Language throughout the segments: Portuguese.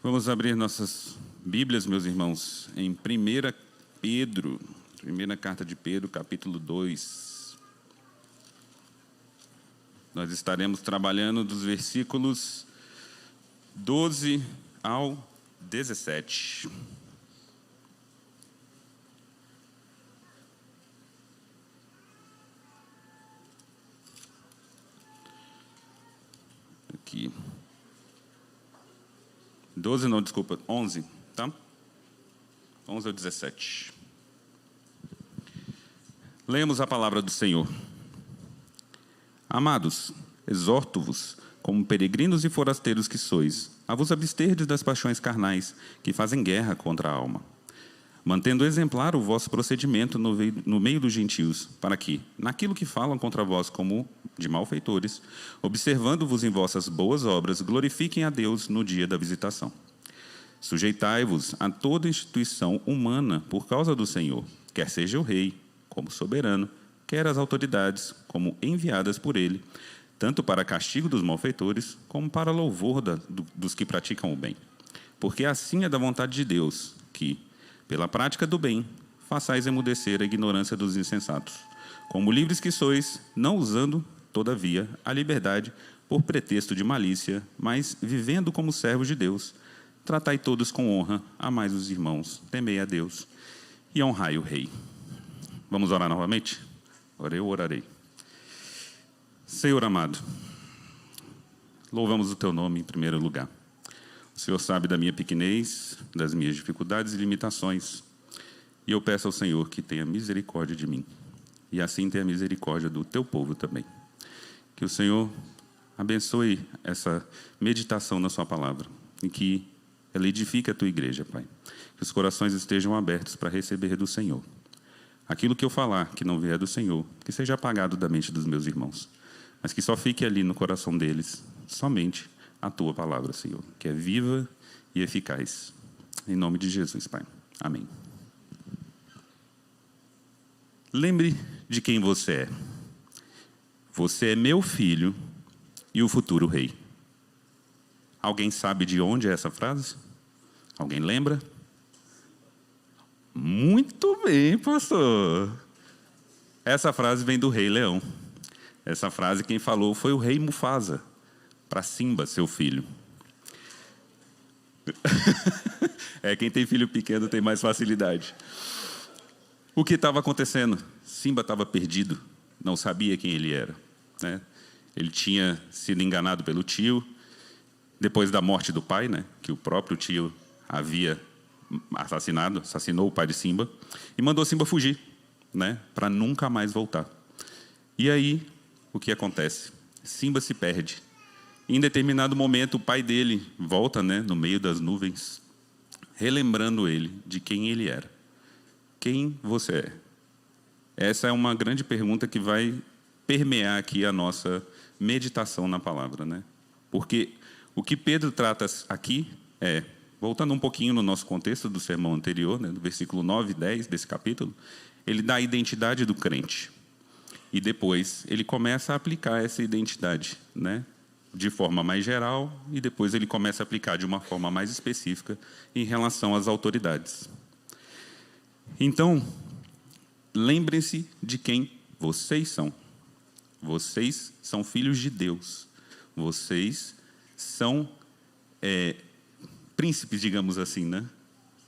Vamos abrir nossas Bíblias, meus irmãos, em 1 Pedro, primeira carta de Pedro, capítulo 2. Nós estaremos trabalhando dos versículos 12 ao 17. Aqui. 12 não, desculpa, 11, tá? 11 ao 17. Lemos a palavra do Senhor. Amados, exorto-vos, como peregrinos e forasteiros que sois, a vos absterdes das paixões carnais, que fazem guerra contra a alma, mantendo exemplar o vosso procedimento no meio dos gentios, para que, naquilo que falam contra vós como de malfeitores, observando-vos em vossas boas obras, glorifiquem a Deus no dia da visitação. Sujeitai-vos a toda instituição humana por causa do Senhor, quer seja o rei, como soberano, quer as autoridades, como enviadas por ele, tanto para castigo dos malfeitores, como para louvor dos que praticam o bem. Porque assim é da vontade de Deus, que, pela prática do bem, façais emudecer a ignorância dos insensatos, como livres que sois, não usando, todavia, a liberdade por pretexto de malícia, mas vivendo como servos de Deus, tratai todos com honra, amai os irmãos, temei a Deus e honrai o rei. Vamos orar novamente? Ora, eu orarei. Senhor amado, louvamos o teu nome em primeiro lugar. O Senhor sabe da minha pequenez, das minhas dificuldades e limitações, e eu peço ao Senhor que tenha misericórdia de mim, e assim tenha misericórdia do teu povo também. Que o Senhor abençoe essa meditação na sua palavra, e que ela edifique a tua igreja, Pai. Que os corações estejam abertos para receber do Senhor. Aquilo que eu falar que não vier do Senhor, que seja apagado da mente dos meus irmãos, mas que só fique ali no coração deles, somente a tua palavra, Senhor, que é viva e eficaz. Em nome de Jesus, Pai. Amém. Lembre de quem você é. Você é meu filho e o futuro rei. Alguém sabe de onde é essa frase? Alguém lembra? Muito bem, pastor. Essa frase vem do Rei Leão. Essa frase quem falou foi o rei Mufasa, para Simba, seu filho. Quem tem filho pequeno tem mais facilidade. O que estava acontecendo? Simba estava perdido, não sabia quem ele era, né? Ele tinha sido enganado pelo tio, depois da morte do pai, né? Que o próprio tio havia assassinou o pai de Simba, e mandou Simba fugir, né? Para nunca mais voltar. E aí, o que acontece? Simba se perde. Em determinado momento, o pai dele volta, né, no meio das nuvens, relembrando ele de quem ele era. Quem você é? Essa é uma grande pergunta que vai permear aqui a nossa meditação na palavra, né? Porque o que Pedro trata aqui é, voltando um pouquinho no nosso contexto do sermão anterior, né, do versículo 9 e 10 desse capítulo, ele dá a identidade do crente. E depois ele começa a aplicar essa identidade, né, de forma mais geral, e depois ele começa a aplicar de uma forma mais específica em relação às autoridades. Então, lembrem-se de quem vocês são. Vocês são filhos de Deus. Vocês são príncipes, digamos assim, né?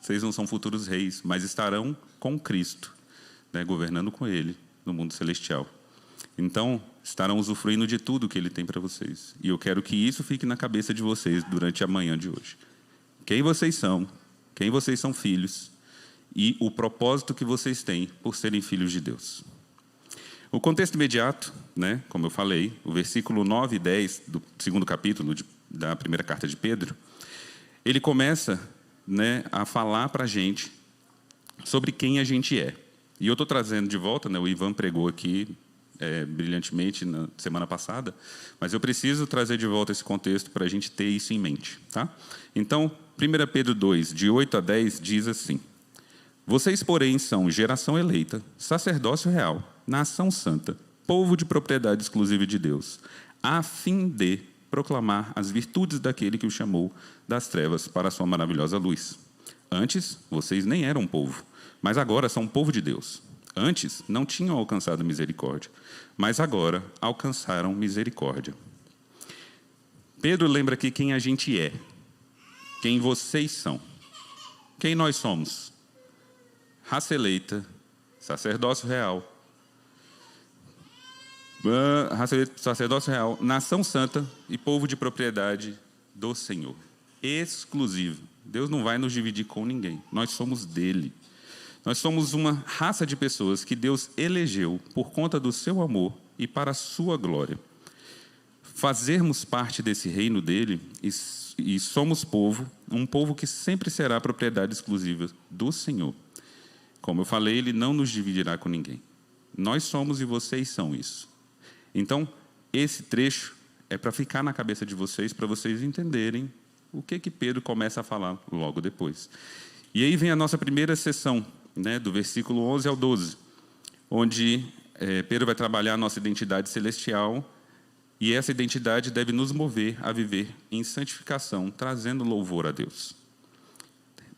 Vocês não são futuros reis, mas estarão com Cristo, né, governando com Ele no mundo celestial. Então, estarão usufruindo de tudo que Ele tem para vocês. E eu quero que isso fique na cabeça de vocês durante a manhã de hoje. Quem vocês são filhos, e o propósito que vocês têm por serem filhos de Deus. O contexto imediato, né, como eu falei, o versículo 9 e 10 do segundo capítulo da primeira carta de Pedro, ele começa, né, a falar para a gente sobre quem a gente é. E eu estou trazendo de volta, né, o Ivan pregou aqui brilhantemente na semana passada, mas eu preciso trazer de volta esse contexto para a gente ter isso em mente. Tá? Então, 1 Pedro 2, de 8 a 10, diz assim: Vocês, porém, são geração eleita, sacerdócio real, nação santa, povo de propriedade exclusiva de Deus, a fim de proclamar as virtudes daquele que o chamou das trevas para a sua maravilhosa luz. Antes, vocês nem eram povo, mas agora são povo de Deus. Antes, não tinham alcançado misericórdia, mas agora alcançaram misericórdia. Pedro lembra aqui quem a gente é, quem vocês são, quem nós somos. Raça eleita, sacerdócio real, nação santa e povo de propriedade do Senhor. Exclusivo. Deus não vai nos dividir com ninguém. Nós somos dele. Nós somos uma raça de pessoas que Deus elegeu por conta do seu amor e para a sua glória. Fazermos parte desse reino dele e somos povo, um povo que sempre será propriedade exclusiva do Senhor. Como eu falei, ele não nos dividirá com ninguém. Nós somos e vocês são isso. Então, esse trecho é para ficar na cabeça de vocês, para vocês entenderem o que Pedro começa a falar logo depois. E aí vem a nossa primeira sessão, né, do versículo 11 ao 12, onde Pedro vai trabalhar a nossa identidade celestial, e essa identidade deve nos mover a viver em santificação, trazendo louvor a Deus.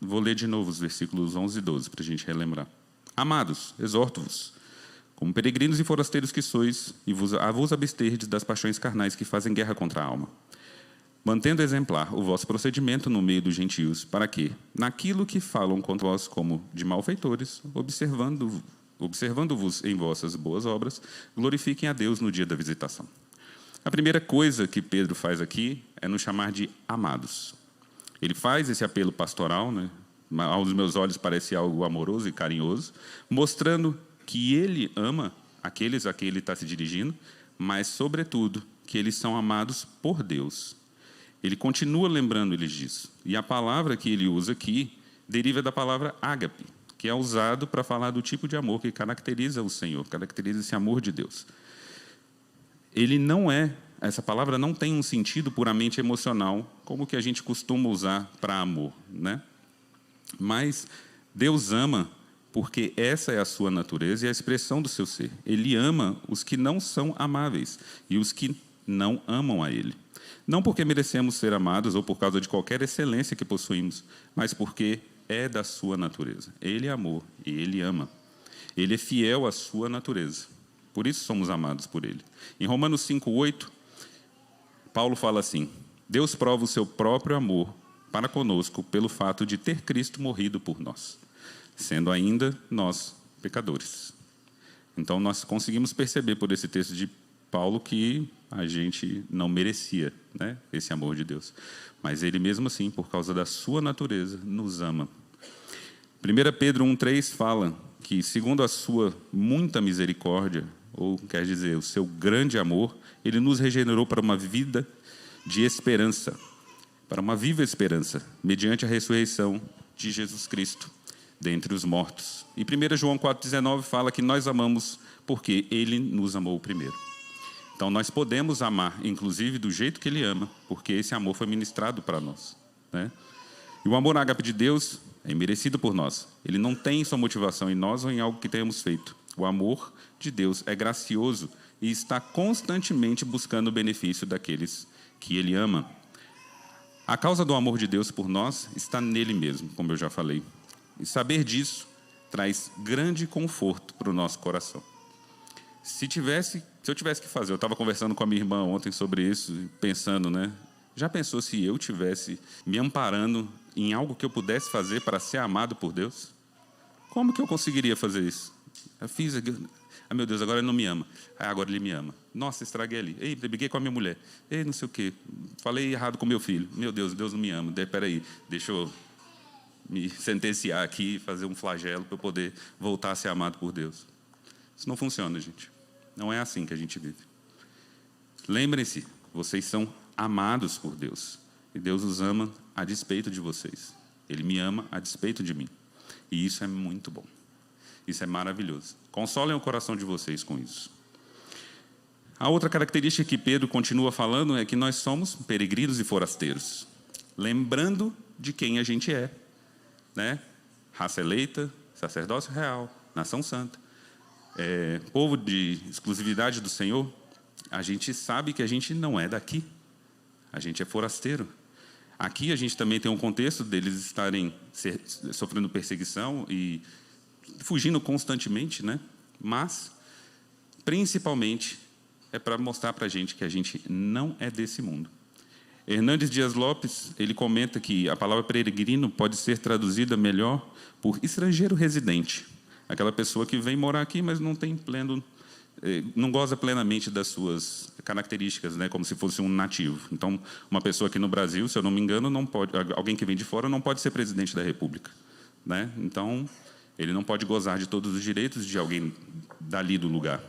Vou ler de novo os versículos 11 e 12, para a gente relembrar. Amados, exorto-vos, como peregrinos e forasteiros que sois, a vos absterdes das paixões carnais que fazem guerra contra a alma, mantendo exemplar o vosso procedimento no meio dos gentios, para que, naquilo que falam contra vós como de malfeitores, observando-vos em vossas boas obras, glorifiquem a Deus no dia da visitação. A primeira coisa que Pedro faz aqui é nos chamar de amados. Ele faz esse apelo pastoral, né? Aos meus olhos parece algo amoroso e carinhoso, mostrando que ele ama aqueles a quem ele está se dirigindo, mas, sobretudo, que eles são amados por Deus. Ele continua lembrando eles disso. E a palavra que ele usa aqui deriva da palavra ágape, que é usado para falar do tipo de amor que caracteriza o Senhor, caracteriza esse amor de Deus. Essa palavra não tem um sentido puramente emocional, como que a gente costuma usar para amor, né? Mas Deus ama porque essa é a sua natureza e a expressão do seu ser. Ele ama os que não são amáveis e os que não amam a Ele. Não porque merecemos ser amados ou por causa de qualquer excelência que possuímos, mas porque é da sua natureza. Ele é amor e Ele ama. Ele é fiel à sua natureza. Por isso somos amados por Ele. Em Romanos 5:8, Paulo fala assim: Deus prova o seu próprio amor para conosco pelo fato de ter Cristo morrido por nós, sendo ainda nós pecadores. Então, nós conseguimos perceber por esse texto de Paulo que a gente não merecia, né, esse amor de Deus. Mas Ele mesmo assim, por causa da sua natureza, nos ama. 1 Pedro 1,3 fala que, segundo a sua muita misericórdia, ou quer dizer, o seu grande amor, Ele nos regenerou para uma vida de esperança, para uma viva esperança, mediante a ressurreição de Jesus Cristo dentre os mortos. E 1 João 4,19 fala que nós amamos porque Ele nos amou primeiro. Então, nós podemos amar, inclusive, do jeito que Ele ama, porque esse amor foi ministrado para nós, né? E o amor ágape de Deus é merecido por nós. Ele não tem sua motivação em nós ou em algo que tenhamos feito. O amor de Deus é gracioso e está constantemente buscando o benefício daqueles que Ele ama. A causa do amor de Deus por nós está nele mesmo, como eu já falei. E saber disso traz grande conforto para o nosso coração. Se eu tivesse que fazer, eu estava conversando com a minha irmã ontem sobre isso, pensando, né? Já pensou se eu tivesse me amparando em algo que eu pudesse fazer para ser amado por Deus? Como que eu conseguiria fazer isso? Eu fiz, meu Deus, agora ele não me ama. Agora ele me ama. Nossa, estraguei ali. Ei, briguei com a minha mulher. Ei, não sei o quê. Falei errado com meu filho. Meu Deus, Deus não me ama. Peraí, deixa eu me sentenciar aqui e fazer um flagelo para eu poder voltar a ser amado por Deus. Isso não funciona, gente. Não é assim que a gente vive. Lembrem-se, vocês são amados por Deus. E Deus os ama a despeito de vocês. Ele me ama a despeito de mim. E isso é muito bom. Isso é maravilhoso. Consolem o coração de vocês com isso. A outra característica que Pedro continua falando é que nós somos peregrinos e forasteiros. Lembrando de quem a gente é, né? Raça eleita, sacerdócio real, nação santa, povo de exclusividade do Senhor. A gente sabe que a gente não é daqui. a gente é forasteiro. Aqui a gente também tem um contexto deles estarem sofrendo perseguição e fugindo constantemente, né? Mas, principalmente, é para mostrar para a gente que a gente não é desse mundo. Hernandes Dias Lopes, ele comenta que a palavra peregrino pode ser traduzida melhor por estrangeiro residente. Aquela pessoa que vem morar aqui, mas não goza plenamente das suas características, né, como se fosse um nativo. Então, uma pessoa aqui no Brasil, se eu não me engano, não pode, alguém que vem de fora não pode ser presidente da República, né? Então, ele não pode gozar de todos os direitos de alguém dali do lugar.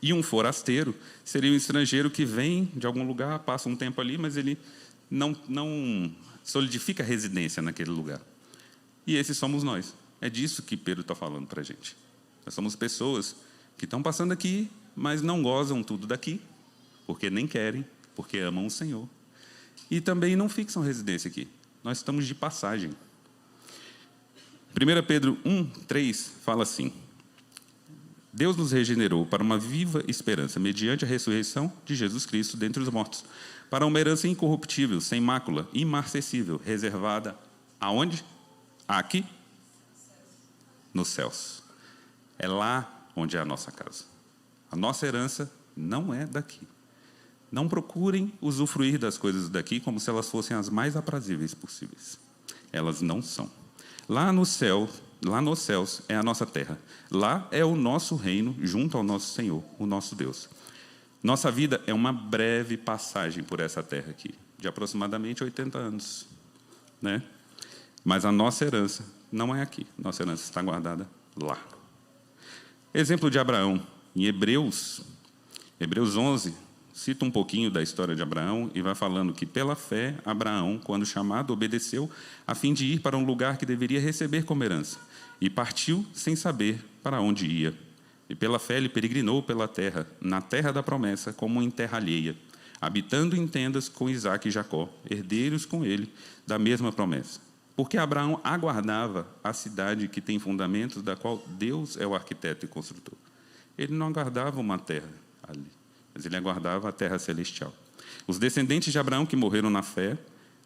E um forasteiro seria um estrangeiro que vem de algum lugar, passa um tempo ali, mas ele não solidifica a residência naquele lugar. E esses somos nós. É disso que Pedro está falando para a gente. Nós somos pessoas que estão passando aqui, mas não gozam tudo daqui, porque nem querem, porque amam o Senhor. E também não fixam residência aqui. Nós estamos de passagem. 1 Pedro 1:3 fala assim: Deus nos regenerou para uma viva esperança, mediante a ressurreição de Jesus Cristo dentre os mortos, para uma herança incorruptível, sem mácula, imarcessível, reservada aonde? Aqui? Nos céus. É lá onde é a nossa casa. A nossa herança não é daqui. Não procurem usufruir das coisas daqui como se elas fossem as mais aprazíveis possíveis. Elas não são. Lá no céu, lá nos céus é a nossa terra. Lá é o nosso reino junto ao nosso Senhor, o nosso Deus. Nossa vida é uma breve passagem por essa terra aqui, de aproximadamente 80 anos, né? Mas a nossa herança não é aqui. Nossa herança está guardada lá. Exemplo de Abraão, em Hebreus 11, cita um pouquinho da história de Abraão e vai falando que, pela fé, Abraão, quando chamado, obedeceu a fim de ir para um lugar que deveria receber como herança, e partiu sem saber para onde ia. E pela fé ele peregrinou pela terra, na terra da promessa, como em terra alheia, habitando em tendas com Isaque e Jacó, herdeiros com ele da mesma promessa. Porque Abraão aguardava a cidade que tem fundamentos, da qual Deus é o arquiteto e construtor. Ele não aguardava uma terra ali, mas ele aguardava a terra celestial. Os descendentes de Abraão que morreram na fé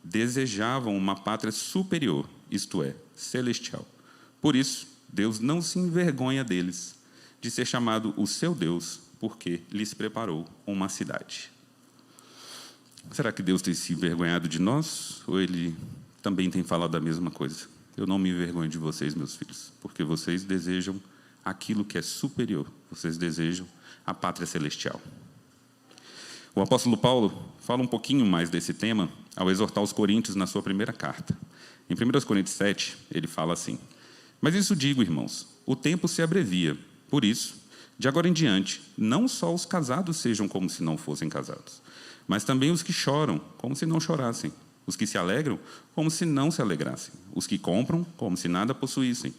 desejavam uma pátria superior, isto é, celestial. Por isso, Deus não se envergonha deles, de ser chamado o seu Deus, porque lhes preparou uma cidade. Será que Deus tem se envergonhado de nós, ou Ele também tem falado a mesma coisa? Eu não me envergonho de vocês, meus filhos, porque vocês desejam aquilo que é superior. Vocês desejam a pátria celestial. O apóstolo Paulo fala um pouquinho mais desse tema ao exortar os coríntios na sua primeira carta. Em 1 Coríntios 7, ele fala assim: Mas isso digo, irmãos, o tempo se abrevia. Por isso, de agora em diante, não só os casados sejam como se não fossem casados, mas também os que choram, como se não chorassem. Os que se alegram, como se não se alegrassem. Os que compram, como se nada possuíssem.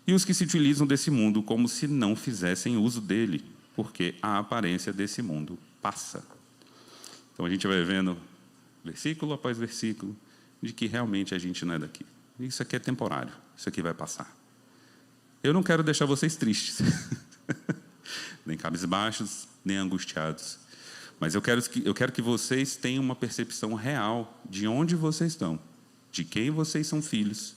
E os que se utilizam desse mundo, como se não fizessem uso dele, porque a aparência desse mundo passa. Então a gente vai vendo, versículo após versículo, de que realmente a gente não é daqui. Isso aqui é temporário, isso aqui vai passar. Eu não quero deixar vocês tristes, nem cabisbaixos, nem angustiados. Mas eu quero que vocês tenham uma percepção real de onde vocês estão, de quem vocês são filhos,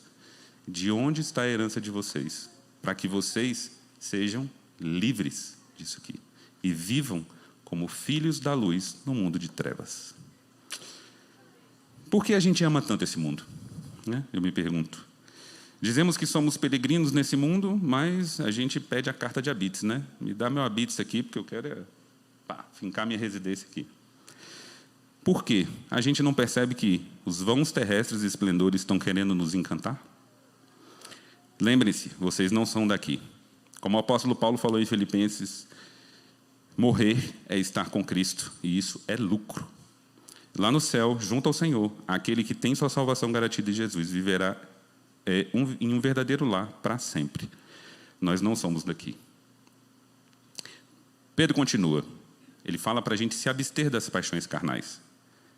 de onde está a herança de vocês, para que vocês sejam livres disso aqui e vivam como filhos da luz no mundo de trevas. Por que a gente ama tanto esse mundo? Né? Eu me pergunto. Dizemos que somos peregrinos nesse mundo, mas a gente pede a carta de habites, né? Me dá meu habites aqui, porque eu quero fincar minha residência aqui. Por quê? A gente não percebe que os vãos terrestres e esplendores estão querendo nos encantar? Lembrem-se, vocês não são daqui. Como o apóstolo Paulo falou em Filipenses, morrer é estar com Cristo, e isso é lucro. Lá no céu, junto ao Senhor, aquele que tem sua salvação garantida em Jesus, viverá em um verdadeiro lar para sempre. Nós não somos daqui. Pedro continua. Ele fala para a gente se abster das paixões carnais.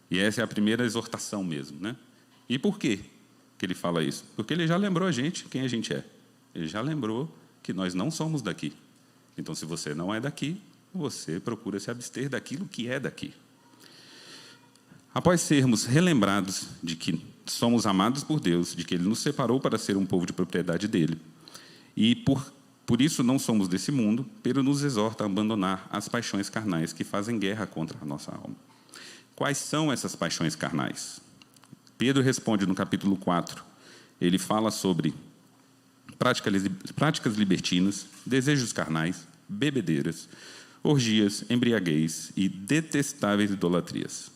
E essa é a primeira exortação mesmo, né? E por quê que ele fala isso? Porque ele já lembrou a gente quem a gente é. Ele já lembrou que nós não somos daqui. Então, se você não é daqui, você procura se abster daquilo que é daqui. Após sermos relembrados de que somos amados por Deus, de que Ele nos separou para ser um povo de propriedade dEle, e por isso não somos desse mundo, Pedro nos exorta a abandonar as paixões carnais que fazem guerra contra a nossa alma. Quais são essas paixões carnais? Pedro responde no capítulo 4. Ele fala sobre práticas libertinas, desejos carnais, bebedeiras, orgias, embriaguez e detestáveis idolatrias.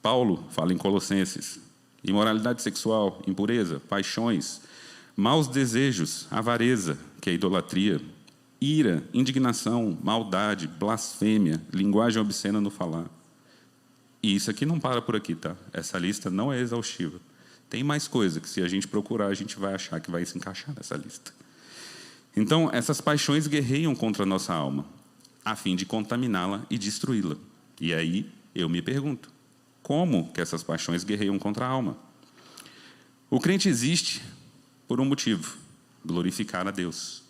Paulo fala em Colossenses: imoralidade sexual, impureza, paixões, maus desejos, avareza, que é idolatria, ira, indignação, maldade, blasfêmia, linguagem obscena no falar. E isso aqui não para por aqui, tá? Essa lista não é exaustiva. Tem mais coisa que, se a gente procurar, a gente vai achar que vai se encaixar nessa lista. Então, essas paixões guerreiam contra a nossa alma, a fim de contaminá-la e destruí-la. E aí, eu me pergunto, como que essas paixões guerreiam contra a alma? O crente existe por um motivo: glorificar a Deus.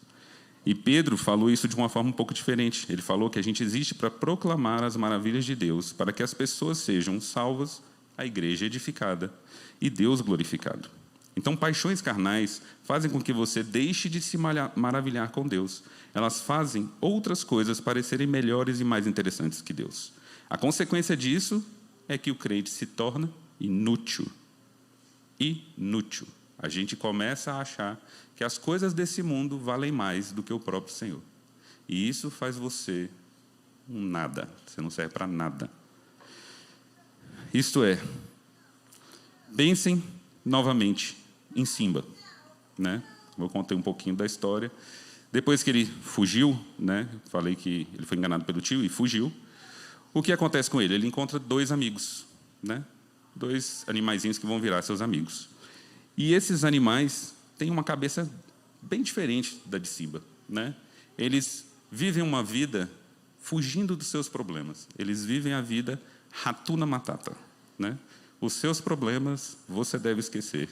E Pedro falou isso de uma forma um pouco diferente. Ele falou que a gente existe para proclamar as maravilhas de Deus, para que as pessoas sejam salvas, a igreja edificada e Deus glorificado. Então, paixões carnais fazem com que você deixe de se maravilhar com Deus. Elas fazem outras coisas parecerem melhores e mais interessantes que Deus. A consequência disso é que o crente se torna inútil. Inútil. A gente começa a achar que as coisas desse mundo valem mais do que o próprio Senhor. E isso faz você um nada. Você não serve para nada. Isto é, pensem novamente em Simba, né? Vou contar um pouquinho da história. Depois que ele fugiu, né? Falei que ele foi enganado pelo tio e fugiu. O que acontece com ele? Ele encontra dois amigos, né? Dois animaizinhos que vão virar seus amigos. E esses animais têm uma cabeça bem diferente da de Simba, né? Eles vivem uma vida fugindo dos seus problemas. Eles vivem a vida Hakuna Matata, né? Os seus problemas você deve esquecer.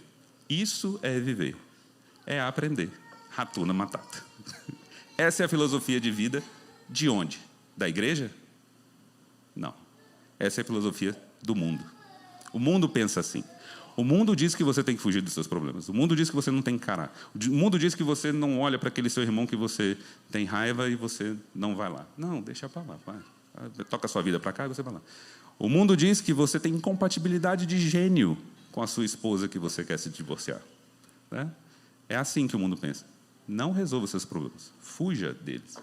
Isso é viver, é aprender. Hakuna Matata. Essa é a filosofia de vida de onde? Da igreja? Não. Essa é a filosofia do mundo. O mundo pensa assim. O mundo diz que você tem que fugir dos seus problemas. O mundo diz que você não tem que encarar. O mundo diz que você não olha para aquele seu irmão que você tem raiva e você não vai lá. Não, deixa para lá. Vai. Toca a sua vida para cá e você vai lá. O mundo diz que você tem incompatibilidade de gênio com a sua esposa que você quer se divorciar, né? É assim que o mundo pensa. Não resolva seus problemas. Fuja deles.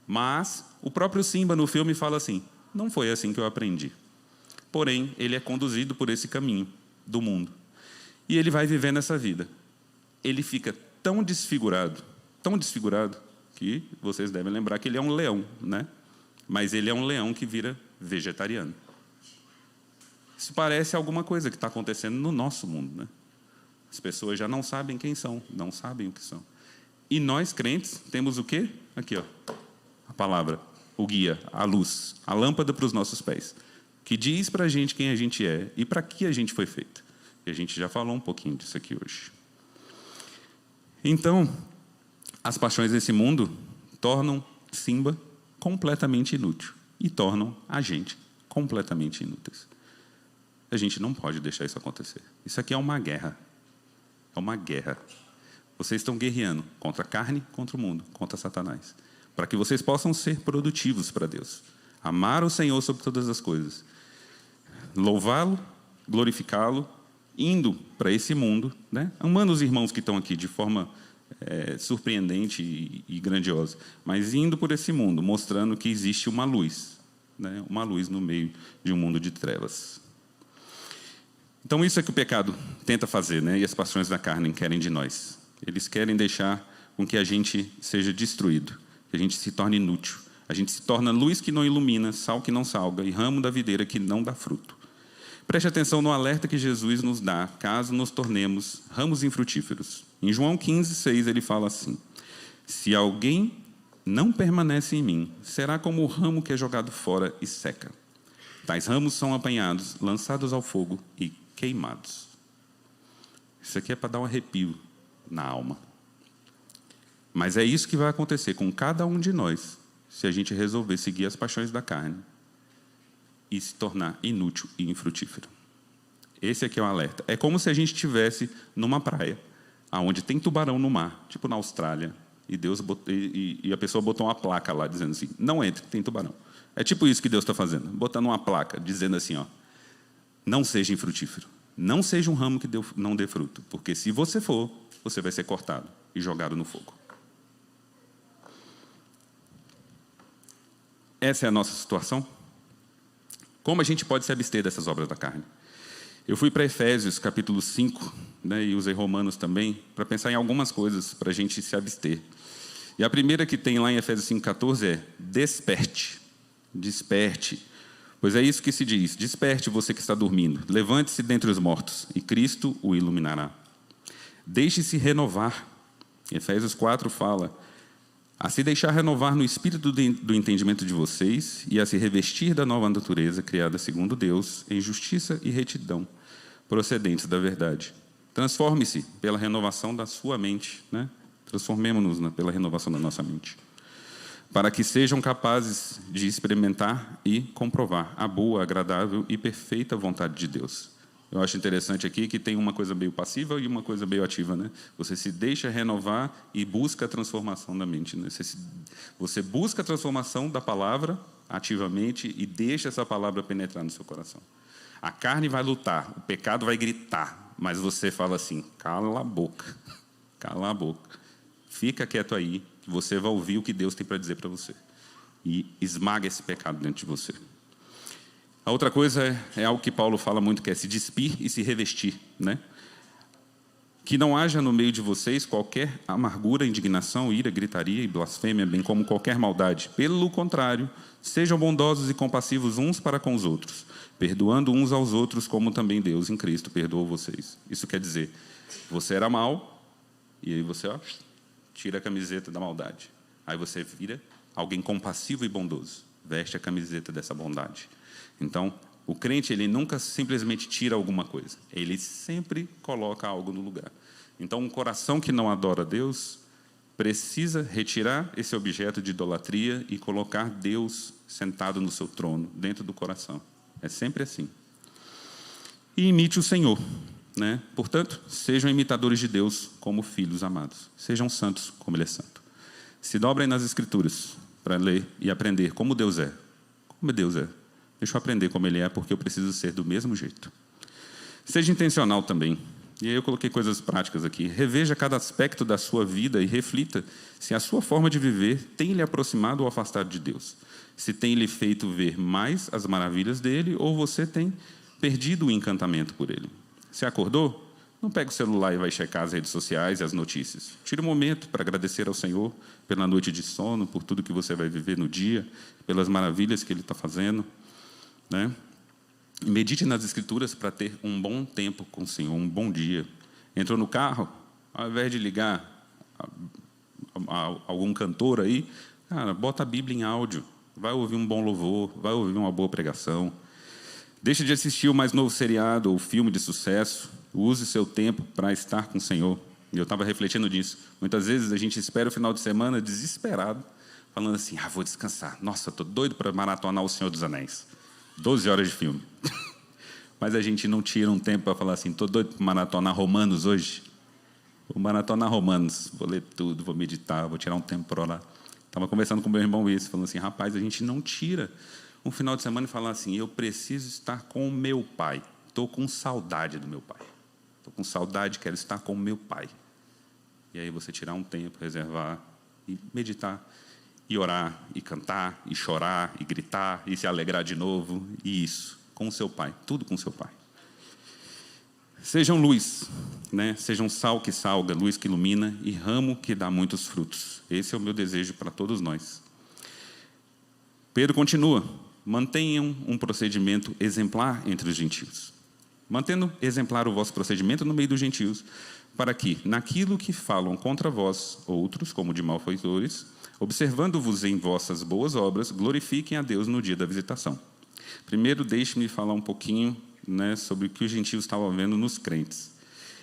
Mas o próprio Simba no filme fala assim: não foi assim que eu aprendi. Porém, ele é conduzido por esse caminho do mundo. E ele vai vivendo essa vida. Ele fica tão desfigurado, que vocês devem lembrar que ele é um leão, né? Mas ele é um leão que vira vegetariano. Isso parece alguma coisa que está acontecendo no nosso mundo, né? As pessoas já não sabem quem são, não sabem o que são. E nós, crentes, temos o quê? Aqui, ó, a palavra, o guia, a luz, a lâmpada para os nossos pés, que diz para a gente quem a gente é e para que a gente foi feito. E a gente já falou um pouquinho disso aqui hoje. Então, as paixões desse mundo tornam Simba completamente inútil e tornam a gente completamente inúteis. A gente não pode deixar isso acontecer. Isso aqui é uma guerra. É uma guerra. Vocês estão guerreando contra a carne, contra o mundo, contra Satanás, para que vocês possam ser produtivos para Deus. Amar o Senhor sobre todas as coisas. Louvá-lo, glorificá-lo, indo para esse mundo, né? Amando os irmãos que estão aqui de forma surpreendente e grandiosa, mas indo por esse mundo, mostrando que existe uma luz, né? Uma luz no meio de um mundo de trevas. Então, isso é que o pecado tenta fazer, né? E as paixões da carne querem de nós. Eles querem deixar com que a gente seja destruído, que a gente se torne inútil. A gente se torna luz que não ilumina, sal que não salga e ramo da videira que não dá fruto. Preste atenção no alerta que Jesus nos dá, caso nos tornemos ramos infrutíferos. Em João 15:6, ele fala assim: se alguém não permanece em mim, será como o ramo que é jogado fora e seca. Tais ramos são apanhados, lançados ao fogo e queimados. Isso aqui é para dar um arrepio na alma. Mas é isso que vai acontecer com cada um de nós, se a gente resolver seguir as paixões da carne e se tornar inútil e infrutífero. Esse aqui é o alerta. É como se a gente estivesse numa praia, onde tem tubarão no mar, tipo na Austrália, e a pessoa botou uma placa lá dizendo assim, não entre, tem tubarão. É tipo isso que Deus está fazendo, botando uma placa, dizendo assim, ó, não seja infrutífero, não seja um ramo que não dê fruto, porque se você for, você vai ser cortado e jogado no fogo. Essa é a nossa situação? Como a gente pode se abster dessas obras da carne? Eu fui para Efésios, capítulo 5, né, e usei Romanos também, para pensar em algumas coisas para a gente se abster. E a primeira que tem lá em Efésios 5,14 é: desperte, desperte. Pois é isso que se diz: desperte você que está dormindo, levante-se dentre os mortos, e Cristo o iluminará. Deixe-se renovar. Efésios 4 fala: a se deixar renovar no espírito do entendimento de vocês e a se revestir da nova natureza criada segundo Deus, em justiça e retidão, procedentes da verdade. Transforme-se pela renovação da sua mente, né? Transformemo-nos pela renovação da nossa mente, para que sejam capazes de experimentar e comprovar a boa, agradável e perfeita vontade de Deus. Eu acho interessante aqui que tem uma coisa meio passiva e uma coisa meio ativa, né? Você se deixa renovar e busca a transformação da mente, né? Você busca a transformação da palavra ativamente e deixa essa palavra penetrar no seu coração. A carne vai lutar, o pecado vai gritar, mas você fala assim: cala a boca, cala a boca, fica quieto aí, que você vai ouvir o que Deus tem para dizer para você. E esmaga esse pecado dentro de você. A outra coisa é algo que Paulo fala muito, que é se despir e se revestir, né? Que não haja no meio de vocês qualquer amargura, indignação, ira, gritaria e blasfêmia, bem como qualquer maldade. Pelo contrário, sejam bondosos e compassivos uns para com os outros, perdoando uns aos outros, como também Deus em Cristo perdoou vocês. Isso quer dizer, você era mau, e aí você tira a camiseta da maldade. Aí você vira alguém compassivo e bondoso, veste a camiseta dessa bondade. Então, o crente, ele nunca simplesmente tira alguma coisa. Ele sempre coloca algo no lugar. Então, um coração que não adora a Deus precisa retirar esse objeto de idolatria e colocar Deus sentado no seu trono, dentro do coração. É sempre assim. E imite o Senhor, né? Portanto, sejam imitadores de Deus como filhos amados. Sejam santos como Ele é santo. Se dobrem nas Escrituras para ler e aprender como Deus é. Como Deus é. Deixa eu aprender como Ele é, porque eu preciso ser do mesmo jeito. Seja intencional também. E aí eu coloquei coisas práticas aqui. Reveja cada aspecto da sua vida e reflita se a sua forma de viver tem lhe aproximado ou afastado de Deus. Se tem lhe feito ver mais as maravilhas dEle ou você tem perdido o encantamento por Ele. Se acordou? Não pega o celular e vai checar as redes sociais e as notícias. Tira um momento para agradecer ao Senhor pela noite de sono, por tudo que você vai viver no dia, pelas maravilhas que Ele está fazendo. Né? Medite nas Escrituras para ter um bom tempo com o Senhor, um bom dia. Entrou no carro, ao invés de ligar a algum cantor aí, cara, bota a Bíblia em áudio, vai ouvir um bom louvor, vai ouvir uma boa pregação. Deixa de assistir o mais novo seriado ou filme de sucesso, use seu tempo para estar com o Senhor. E eu estava refletindo nisso. Muitas vezes a gente espera o final de semana desesperado, falando assim: vou descansar. Nossa, estou doido para maratonar O Senhor dos Anéis. 12 horas de filme. Mas a gente não tira um tempo para falar assim: estou doido para maratonar Romanos hoje. Vou maratonar Romanos, vou ler tudo, vou meditar, vou tirar um tempo para orar. Estava conversando com meu irmão isso, falando assim: rapaz, a gente não tira um final de semana e falar assim: eu preciso estar com o meu pai. Estou com saudade do meu pai. Estou com saudade, quero estar com o meu pai. E aí você tirar um tempo, reservar e meditar. E orar, e cantar, e chorar, e gritar, e se alegrar de novo. E isso, com o seu pai, tudo com o seu pai. Sejam luz, né? Sejam sal que salga, luz que ilumina e ramo que dá muitos frutos. Esse é o meu desejo para todos nós. Pedro continua: mantenham um procedimento exemplar entre os gentios. Mantendo exemplar o vosso procedimento no meio dos gentios, para que, naquilo que falam contra vós, outros, como de malfeitores, observando-vos em vossas boas obras, glorifiquem a Deus no dia da visitação. Primeiro, deixe-me falar um pouquinho, né, sobre o que os gentios estavam vendo nos crentes.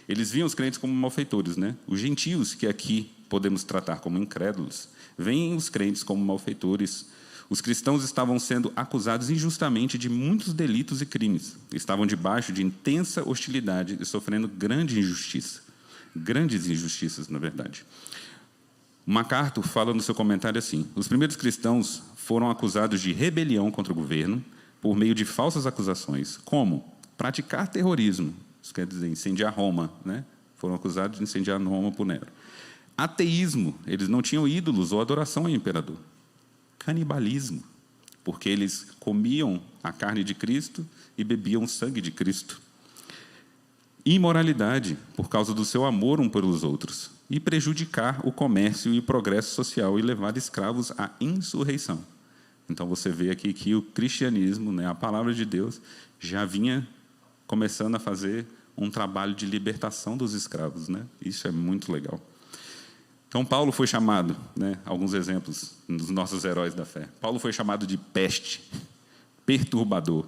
Eles viam os crentes como malfeitores, né? Os gentios, que aqui podemos tratar como incrédulos, veem os crentes como malfeitores. Os cristãos estavam sendo acusados injustamente de muitos delitos e crimes. Estavam debaixo de intensa hostilidade e sofrendo grande injustiça. Grandes injustiças, na verdade. MacArthur fala no seu comentário assim: os primeiros cristãos foram acusados de rebelião contra o governo por meio de falsas acusações, como praticar terrorismo, isso quer dizer incendiar Roma, né? Foram acusados de incendiar Roma por Nero. Ateísmo, eles não tinham ídolos ou adoração ao imperador. Canibalismo, porque eles comiam a carne de Cristo e bebiam o sangue de Cristo. Imoralidade, por causa do seu amor um pelos outros. E prejudicar o comércio e o progresso social e levar escravos à insurreição. Então você vê aqui que o cristianismo, né, a palavra de Deus, já vinha começando a fazer um trabalho de libertação dos escravos, né? Isso é muito legal. Então Paulo foi chamado, né, alguns exemplos dos nossos heróis da fé. Paulo foi chamado de peste, perturbador.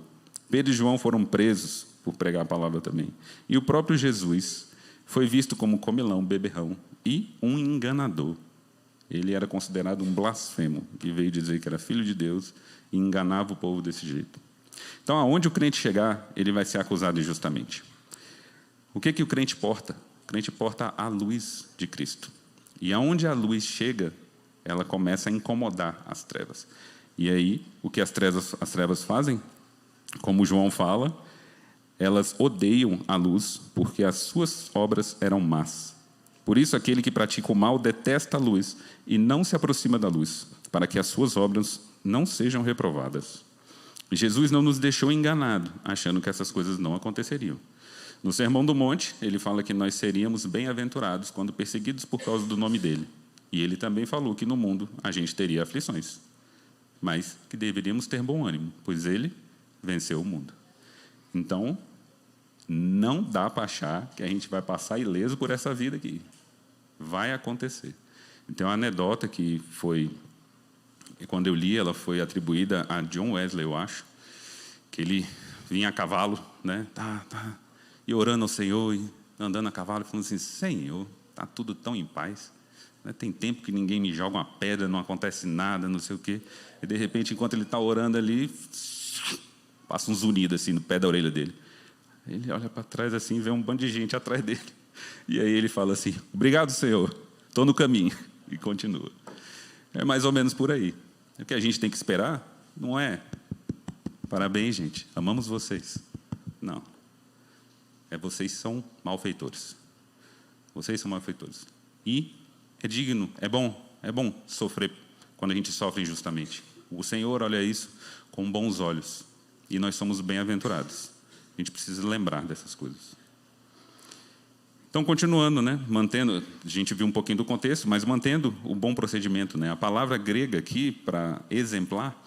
Pedro e João foram presos por pregar a palavra também. E o próprio Jesus foi visto como comilão, beberrão e um enganador. Ele era considerado um blasfemo, que veio dizer que era filho de Deus e enganava o povo desse jeito. Então, aonde o crente chegar, ele vai ser acusado injustamente. O que o crente porta? O crente porta a luz de Cristo. E aonde a luz chega, ela começa a incomodar as trevas. E aí, o que as trevas fazem? Como João fala, elas odeiam a luz, porque as suas obras eram más. Por isso, aquele que pratica o mal detesta a luz e não se aproxima da luz, para que as suas obras não sejam reprovadas. Jesus não nos deixou enganado, achando que essas coisas não aconteceriam. No Sermão do Monte, ele fala que nós seríamos bem-aventurados quando perseguidos por causa do nome dele. E ele também falou que no mundo a gente teria aflições, mas que deveríamos ter bom ânimo, pois ele venceu o mundo. Então, não dá para achar que a gente vai passar ileso por essa vida aqui. Vai acontecer. Tem uma anedota que foi, quando eu li, ela foi atribuída a John Wesley, eu acho, que ele vinha a cavalo, né? E orando ao Senhor, e andando a cavalo, falando assim: Senhor, está tudo tão em paz. Tem tempo que ninguém me joga uma pedra, não acontece nada, não sei o quê. E, de repente, enquanto ele está orando ali, passa um zunido assim no pé da orelha dele. Ele olha para trás assim, vê um bando de gente atrás dele. E aí ele fala assim: obrigado, Senhor, estou no caminho. E continua. É mais ou menos por aí. O que a gente tem que esperar não é parabéns, gente, amamos vocês. Não. Vocês são malfeitores. Vocês são malfeitores. E é digno, é bom sofrer quando a gente sofre injustamente. O Senhor olha isso com bons olhos. E nós somos bem-aventurados. A gente precisa lembrar dessas coisas. Então, continuando, né, mantendo, a gente viu um pouquinho do contexto, mas mantendo o bom procedimento, né? A palavra grega aqui, para exemplar,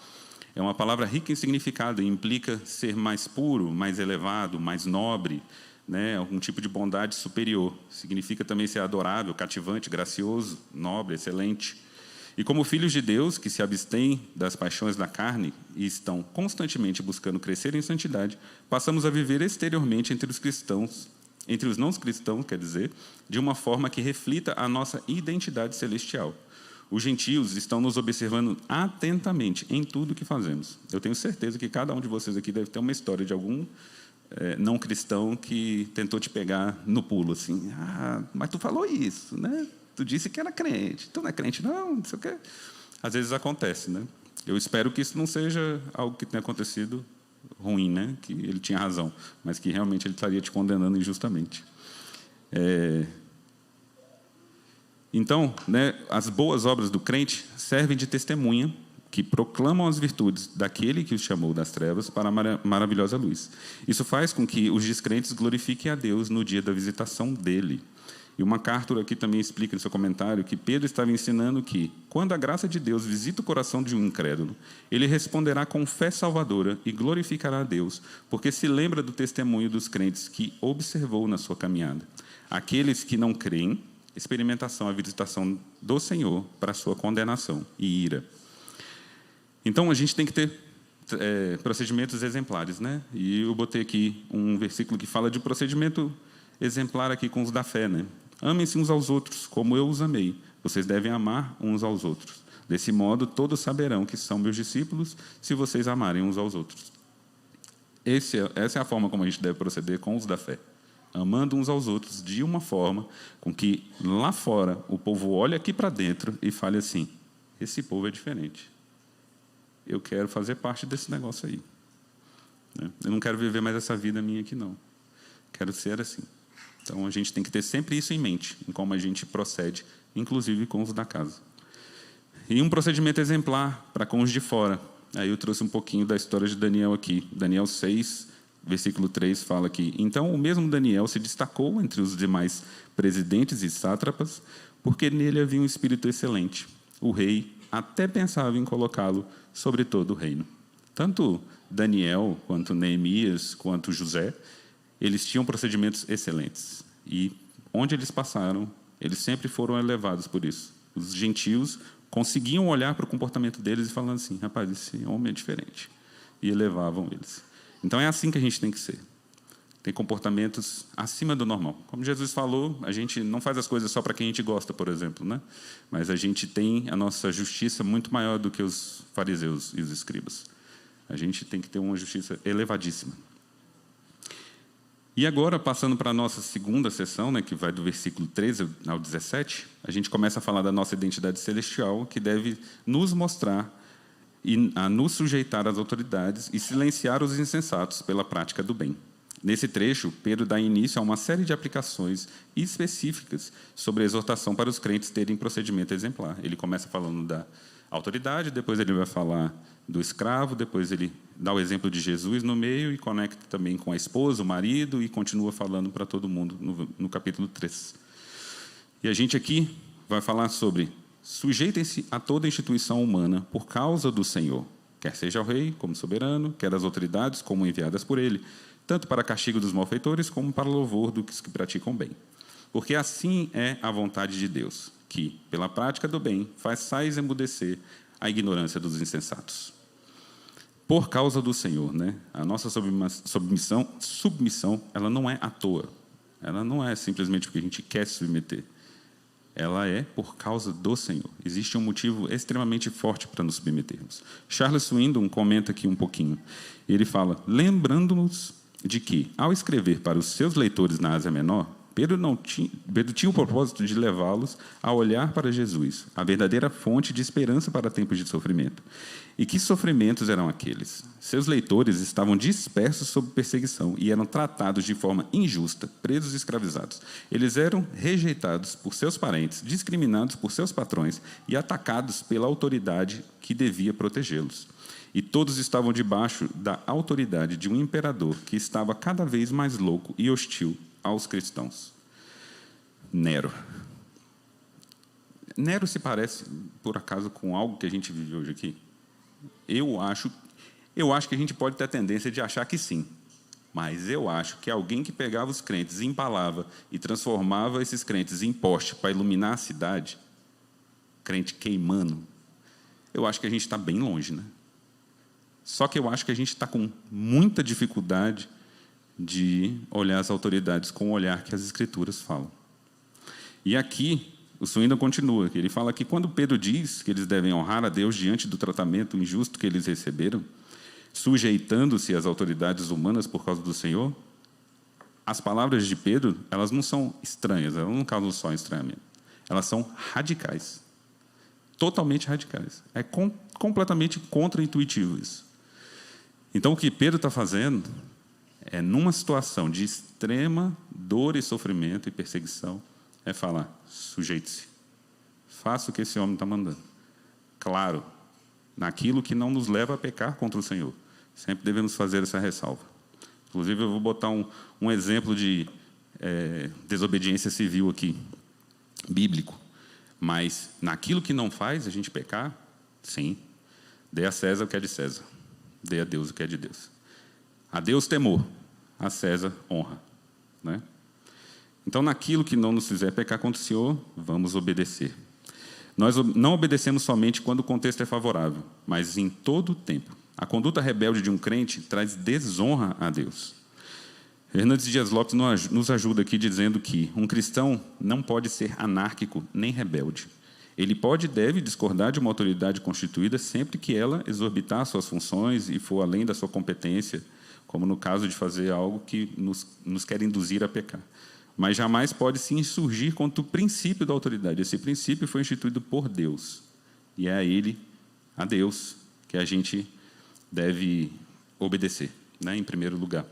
é uma palavra rica em significado, e implica ser mais puro, mais elevado, mais nobre, né? Algum tipo de bondade superior. Significa também ser adorável, cativante, gracioso, nobre, excelente. E como filhos de Deus, que se abstêm das paixões da carne e estão constantemente buscando crescer em santidade, passamos a viver exteriormente entre os cristãos, entre os não cristãos, quer dizer, de uma forma que reflita a nossa identidade celestial. Os gentios estão nos observando atentamente em tudo que fazemos. Eu tenho certeza que cada um de vocês aqui deve ter uma história de algum não cristão que tentou te pegar no pulo, assim: mas tu falou isso, né? Tu disse que era crente. Tu não é crente, não sei o quê. Às vezes acontece, né? Eu espero que isso não seja algo que tenha acontecido ruim, né? Que ele tinha razão, mas que realmente ele estaria te condenando injustamente. Então, né, as boas obras do crente servem de testemunha que proclamam as virtudes daquele que os chamou das trevas para a maravilhosa luz. Isso faz com que os descrentes glorifiquem a Deus no dia da visitação dele. E o MacArthur aqui também explica no seu comentário que Pedro estava ensinando que, quando a graça de Deus visita o coração de um incrédulo, ele responderá com fé salvadora e glorificará a Deus, porque se lembra do testemunho dos crentes que observou na sua caminhada. Aqueles que não creem, experimentação a visitação do Senhor para a sua condenação e ira. Então, a gente tem que ter procedimentos exemplares, né? E eu botei aqui um versículo que fala de procedimento exemplar aqui com os da fé, né? Amem-se uns aos outros, como eu os amei. Vocês devem amar uns aos outros. Desse modo, todos saberão que são meus discípulos, se vocês amarem uns aos outros. Essa é a forma como a gente deve proceder com os da fé. Amando uns aos outros de uma forma com que, lá fora, o povo olhe aqui para dentro e fale assim: esse povo é diferente. Eu quero fazer parte desse negócio aí. Eu não quero viver mais essa vida minha aqui, não. Quero ser assim. Então, a gente tem que ter sempre isso em mente, em como a gente procede, inclusive com os da casa. E um procedimento exemplar para com os de fora. Aí eu trouxe um pouquinho da história de Daniel aqui. Daniel 6, versículo 3, fala que: então o mesmo Daniel se destacou entre os demais presidentes e sátrapas, porque nele havia um espírito excelente. O rei até pensava em colocá-lo sobre todo o reino. Tanto Daniel, quanto Neemias, quanto José, eles tinham procedimentos excelentes. E onde eles passaram, eles sempre foram elevados por isso. Os gentios conseguiam olhar para o comportamento deles e falando assim: rapaz, esse homem é diferente. E elevavam eles. Então é assim que a gente tem que ser. Tem comportamentos acima do normal. Como Jesus falou, a gente não faz as coisas só para quem a gente gosta, por exemplo, né? Mas a gente tem a nossa justiça muito maior do que os fariseus e os escribas. A gente tem que ter uma justiça elevadíssima. E agora, passando para a nossa segunda sessão, né, que vai do versículo 13 ao 17, a gente começa a falar da nossa identidade celestial, que deve nos mostrar e a nos sujeitar às autoridades e silenciar os insensatos pela prática do bem. Nesse trecho, Pedro dá início a uma série de aplicações específicas sobre a exortação para os crentes terem procedimento exemplar. Ele começa falando da autoridade, depois ele vai falar do escravo, depois ele dá o exemplo de Jesus no meio e conecta também com a esposa, o marido, e continua falando para todo mundo no capítulo 3. E a gente aqui vai falar sobre: sujeitem-se a toda instituição humana por causa do Senhor, quer seja o rei como soberano, quer as autoridades como enviadas por ele, tanto para castigo dos malfeitores como para louvor dos que praticam bem. Porque assim é a vontade de Deus, que, pela prática do bem, façais emudecer a ignorância dos insensatos. Por causa do Senhor, né? A nossa submissão, ela não é à toa. Ela não é simplesmente porque a gente quer se submeter. Ela é por causa do Senhor. Existe um motivo extremamente forte para nos submetermos. Charles Swindoll comenta aqui um pouquinho. Ele fala: lembrando-nos de que, ao escrever para os seus leitores na Ásia Menor, Pedro tinha o propósito de levá-los a olhar para Jesus, a verdadeira fonte de esperança para tempos de sofrimento. E que sofrimentos eram aqueles? Seus leitores estavam dispersos sob perseguição e eram tratados de forma injusta, presos e escravizados. Eles eram rejeitados por seus parentes, discriminados por seus patrões e atacados pela autoridade que devia protegê-los. E todos estavam debaixo da autoridade de um imperador que estava cada vez mais louco e hostil aos cristãos. Nero. Nero se parece, por acaso, com algo que a gente vive hoje aqui? Eu acho que a gente pode ter a tendência de achar que sim. Mas eu acho que alguém que pegava os crentes, empalava e transformava esses crentes em poste para iluminar a cidade, crente queimando, eu acho que a gente está bem longe, né? Só que eu acho que a gente está com muita dificuldade de olhar as autoridades com o olhar que as Escrituras falam. E aqui, o Swindoll continua, que ele fala que quando Pedro diz que eles devem honrar a Deus diante do tratamento injusto que eles receberam, sujeitando-se às autoridades humanas por causa do Senhor, as palavras de Pedro, elas não são estranhas, elas não causam só estranhamento. Elas são radicais. Totalmente radicais. É completamente contra-intuitivo isso. Então, o que Pedro está fazendo é, numa situação de extrema dor e sofrimento e perseguição, é falar: sujeite-se. Faça o que esse homem está mandando. Claro, naquilo que não nos leva a pecar contra o Senhor. Sempre devemos fazer essa ressalva. Inclusive, eu vou botar um exemplo de desobediência civil aqui, bíblico. Mas naquilo que não faz a gente pecar, sim. Dê a César o que é de César. Dê a Deus o que é de Deus. A Deus temor, a César honra, né? Então, naquilo que não nos fizer pecar contra o Senhor, vamos obedecer. Nós não obedecemos somente quando o contexto é favorável, mas em todo o tempo. A conduta rebelde de um crente traz desonra a Deus. Hernandes Dias Lopes nos ajuda aqui dizendo que um cristão não pode ser anárquico nem rebelde. Ele pode e deve discordar de uma autoridade constituída sempre que ela exorbitar suas funções e for além da sua competência, como no caso de fazer algo que nos quer induzir a pecar. Mas jamais pode se insurgir contra o princípio da autoridade. Esse princípio foi instituído por Deus. E é a Deus, que a gente deve obedecer, né, em primeiro lugar.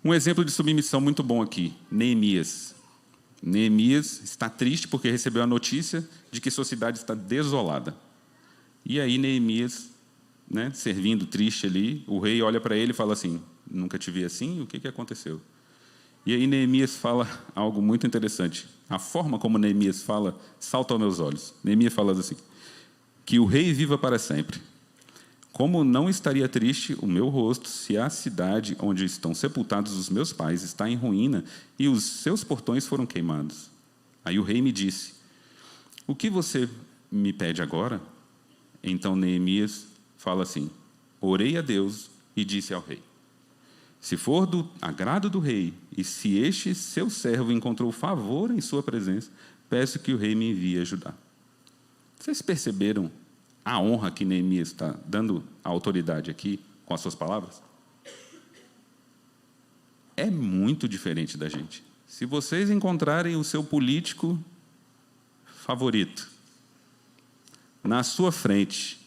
Um exemplo de submissão muito bom aqui, Neemias. Neemias está triste porque recebeu a notícia de que sua cidade está desolada. E aí Neemias, né, servindo triste ali, o rei olha para ele e fala assim: nunca te vi assim, o que aconteceu? E aí Neemias fala algo muito interessante. A forma como Neemias fala salta aos meus olhos. Neemias fala assim: que o rei viva para sempre. Como não estaria triste o meu rosto se a cidade onde estão sepultados os meus pais está em ruína e os seus portões foram queimados? Aí o rei me disse: o que você me pede agora? Então Neemias fala assim: orei a Deus e disse ao rei: se for do agrado do rei, e se este seu servo encontrou favor em sua presença, peço que o rei me envie ajudar. Vocês perceberam a honra que Neemias está dando à autoridade aqui com as suas palavras? É muito diferente da gente. Se vocês encontrarem o seu político favorito na sua frente,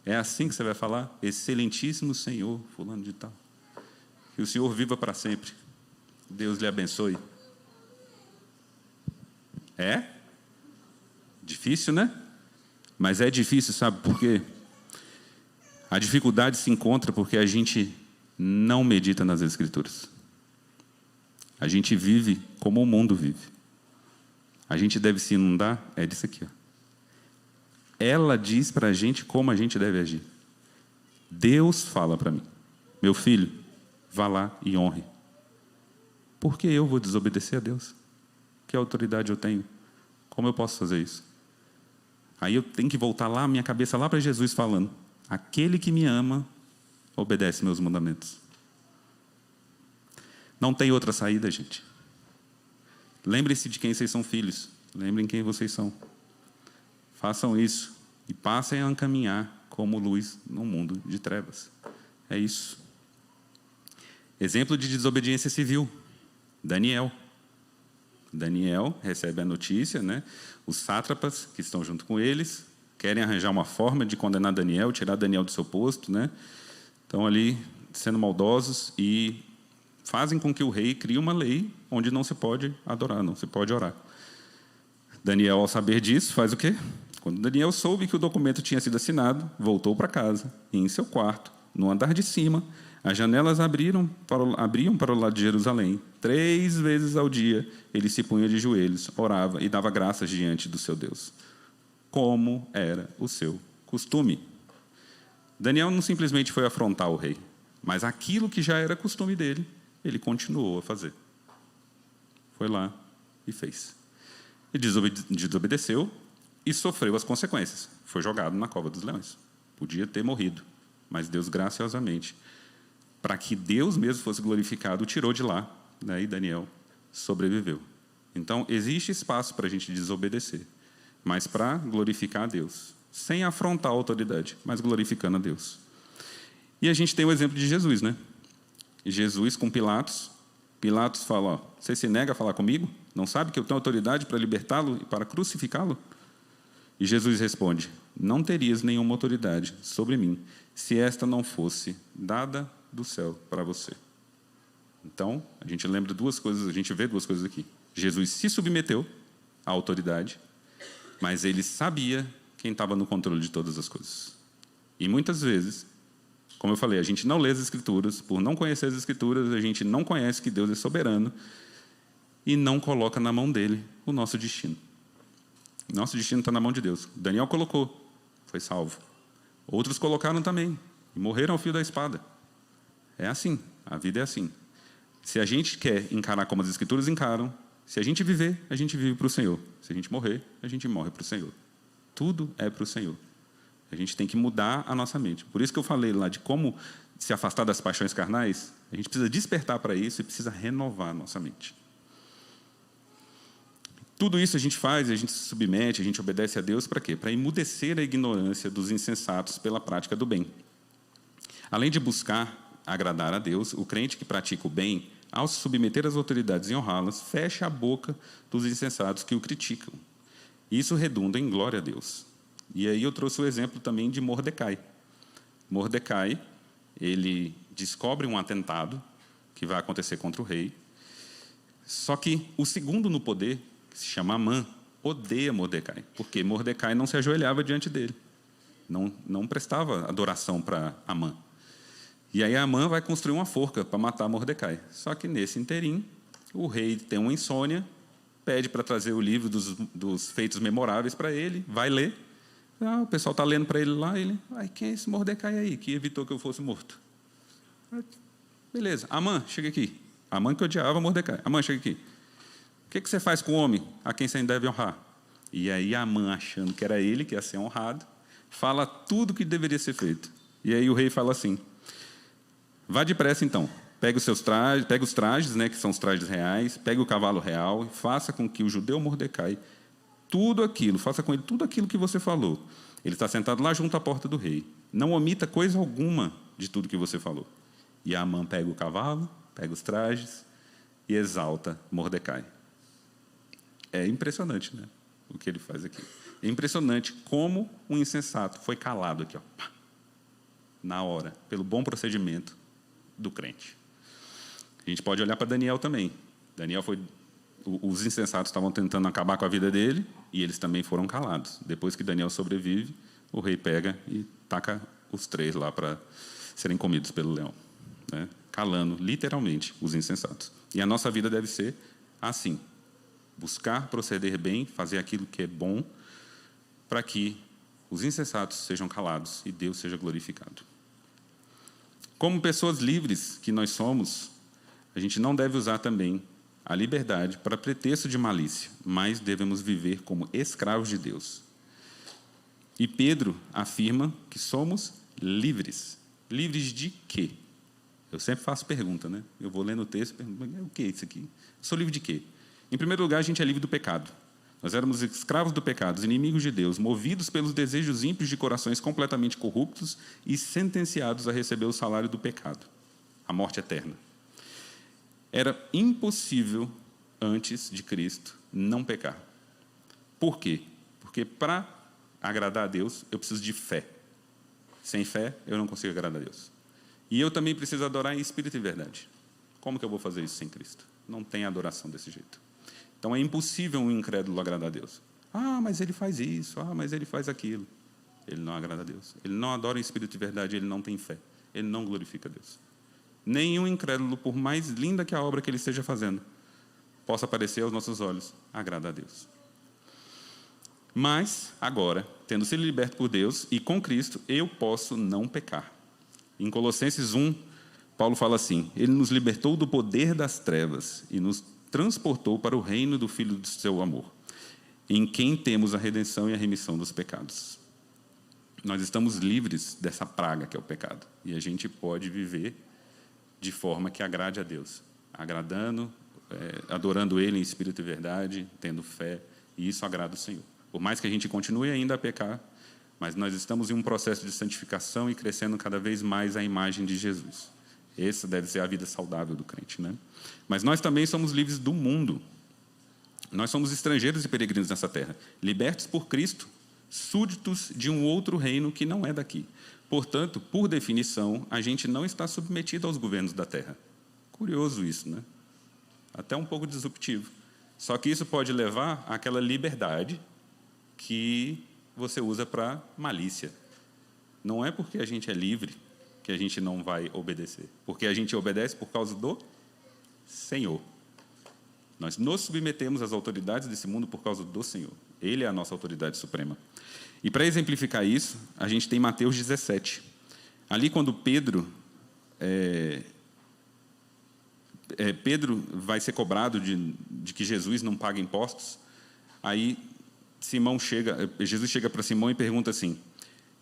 é assim que você vai falar? Excelentíssimo Senhor, fulano de tal. Que o Senhor viva para sempre. Deus lhe abençoe. É? Difícil, né? Mas é difícil, sabe por quê? A dificuldade se encontra porque a gente não medita nas Escrituras. A gente vive como o mundo vive. A gente deve se inundar, é disso aqui. Ó. Ela diz para a gente como a gente deve agir. Deus fala para mim: meu filho, vá lá e honre. Por que eu vou desobedecer a Deus? Que autoridade eu tenho? Como eu posso fazer isso? Aí eu tenho que voltar lá, minha cabeça lá para Jesus falando: aquele que me ama, obedece meus mandamentos. Não tem outra saída, gente. Lembrem-se de quem vocês são filhos. Lembrem quem vocês são. Façam isso e passem a caminhar como luz no mundo de trevas. É isso. Exemplo de desobediência civil. Daniel. Daniel recebe a notícia, né? Os sátrapas que estão junto com eles querem arranjar uma forma de condenar Daniel, tirar Daniel do seu posto, né? Estão ali sendo maldosos e fazem com que o rei crie uma lei onde não se pode adorar, não se pode orar. Daniel, ao saber disso, faz o quê? Quando Daniel soube que o documento tinha sido assinado, voltou para casa e, em seu quarto, no andar de cima, as janelas abriam para o lado de Jerusalém. 3 vezes ao dia, ele se punha de joelhos, orava e dava graças diante do seu Deus, como era o seu costume. Daniel não simplesmente foi afrontar o rei, mas aquilo que já era costume dele, ele continuou a fazer. Foi lá e fez. Ele desobedeceu e sofreu as consequências. Foi jogado na cova dos leões. Podia ter morrido, mas Deus, graciosamente, para que Deus mesmo fosse glorificado, o tirou de lá, né, e Daniel sobreviveu. Então, existe espaço para a gente desobedecer, mas para glorificar a Deus, sem afrontar a autoridade, mas glorificando a Deus. E a gente tem o exemplo de Jesus, né? Jesus com Pilatos. Pilatos fala: ó, você se nega a falar comigo? Não sabe que eu tenho autoridade para libertá-lo e para crucificá-lo? E Jesus responde: não terias nenhuma autoridade sobre mim, se esta não fosse dada do céu para você. Então, a gente lembra duas coisas, a gente vê duas coisas aqui. Jesus se submeteu à autoridade, mas ele sabia quem estava no controle de todas as coisas. E muitas vezes, como eu falei, a gente não lê as Escrituras, por não conhecer as Escrituras, a gente não conhece que Deus é soberano e não coloca na mão dele o nosso destino. Nosso destino está na mão de Deus. Daniel colocou, foi salvo. Outros colocaram também e morreram ao fio da espada. É assim, a vida é assim. Se a gente quer encarar como as Escrituras encaram, se a gente viver, a gente vive para o Senhor. Se a gente morrer, a gente morre para o Senhor. Tudo é para o Senhor. A gente tem que mudar a nossa mente. Por isso que eu falei lá de como se afastar das paixões carnais. A gente precisa despertar para isso e precisa renovar a nossa mente. Tudo isso a gente faz, a gente se submete, a gente obedece a Deus para quê? Para emudecer a ignorância dos insensatos pela prática do bem. Além de buscar agradar a Deus, o crente que pratica o bem, ao se submeter às autoridades e honrá-las, fecha a boca dos insensatos que o criticam. Isso redunda em glória a Deus. E aí eu trouxe o exemplo também de Mordecai. Mordecai, ele descobre um atentado que vai acontecer contra o rei, só que o segundo no poder, que se chama Amã, odeia Mordecai, porque Mordecai não se ajoelhava diante dele, não prestava adoração para Amã. E aí Amã vai construir uma forca para matar Mordecai. Só que nesse interim, o rei tem uma insônia, pede para trazer o livro dos feitos memoráveis para ele, vai ler. O pessoal está lendo para ele lá, quem é esse Mordecai aí, que evitou que eu fosse morto? Beleza, Amã, chega aqui. Amã que odiava Mordecai. Amã, chega aqui. O que você faz com o homem a quem você ainda deve honrar? E aí Amã, achando que era ele que ia ser honrado, fala tudo o que deveria ser feito. E aí o rei fala assim: vá depressa, então. Pega os trajes, né, que são os trajes reais, pega o cavalo real e faça com que o judeu Mordecai faça com ele tudo aquilo que você falou. Ele está sentado lá junto à porta do rei. Não omita coisa alguma de tudo que você falou. E Amã pega o cavalo, pega os trajes e exalta Mordecai. É impressionante, né, o que ele faz aqui. É impressionante como um insensato foi calado aqui, na hora, pelo bom procedimento do crente. A gente pode olhar para Daniel também. Os insensatos estavam tentando acabar com a vida dele e eles também foram calados. Depois que Daniel sobrevive, o rei pega e taca os 3 lá para serem comidos pelo leão, né? Calando, literalmente, os insensatos. E a nossa vida deve ser assim: buscar proceder bem, fazer aquilo que é bom, para que os insensatos sejam calados e Deus seja glorificado. Como pessoas livres que nós somos, a gente não deve usar também a liberdade para pretexto de malícia, mas devemos viver como escravos de Deus. E Pedro afirma que somos livres. Livres de quê? Eu sempre faço pergunta, né? Eu vou lendo o texto e pergunto: o que é isso aqui? Sou livre de quê? Em primeiro lugar, a gente é livre do pecado. Nós éramos escravos do pecado, inimigos de Deus, movidos pelos desejos ímpios de corações completamente corruptos e sentenciados a receber o salário do pecado, a morte eterna. Era impossível, antes de Cristo, não pecar. Por quê? Porque para agradar a Deus, eu preciso de fé. Sem fé, eu não consigo agradar a Deus. E eu também preciso adorar em espírito e verdade. Como que eu vou fazer isso sem Cristo? Não tem adoração desse jeito. Então é impossível um incrédulo agradar a Deus. Mas ele faz isso, mas ele faz aquilo. Ele não agrada a Deus. Ele não adora em espírito e verdade, ele não tem fé. Ele não glorifica a Deus. Nenhum incrédulo, por mais linda que a obra que ele esteja fazendo, possa parecer aos nossos olhos, agrada a Deus. Mas, agora, tendo sido liberto por Deus e com Cristo, eu posso não pecar. Em Colossenses 1, Paulo fala assim: ele nos libertou do poder das trevas e nos transportou para o reino do Filho do seu amor, em quem temos a redenção e a remissão dos pecados. Nós estamos livres dessa praga que é o pecado, e a gente pode viver de forma que agrade a Deus, agradando, adorando Ele em espírito e verdade, tendo fé, e isso agrada o Senhor. Por mais que a gente continue ainda a pecar, mas nós estamos em um processo de santificação e crescendo cada vez mais à imagem de Jesus. Essa deve ser a vida saudável do crente, né? Mas nós também somos livres do mundo. Nós somos estrangeiros e peregrinos nessa terra, libertos por Cristo, súditos de um outro reino que não é daqui. Portanto, por definição, a gente não está submetido aos governos da terra. Curioso isso, né? Até um pouco disruptivo. Só que isso pode levar àquela liberdade que você usa para malícia. Não é porque a gente é livre que a gente não vai obedecer. Porque a gente obedece por causa do Senhor. Nós nos submetemos às autoridades desse mundo por causa do Senhor. Ele é a nossa autoridade suprema. E para exemplificar isso, a gente tem Mateus 17. Ali, quando Pedro vai ser cobrado de que Jesus não paga impostos, aí Jesus chega para Simão e pergunta assim: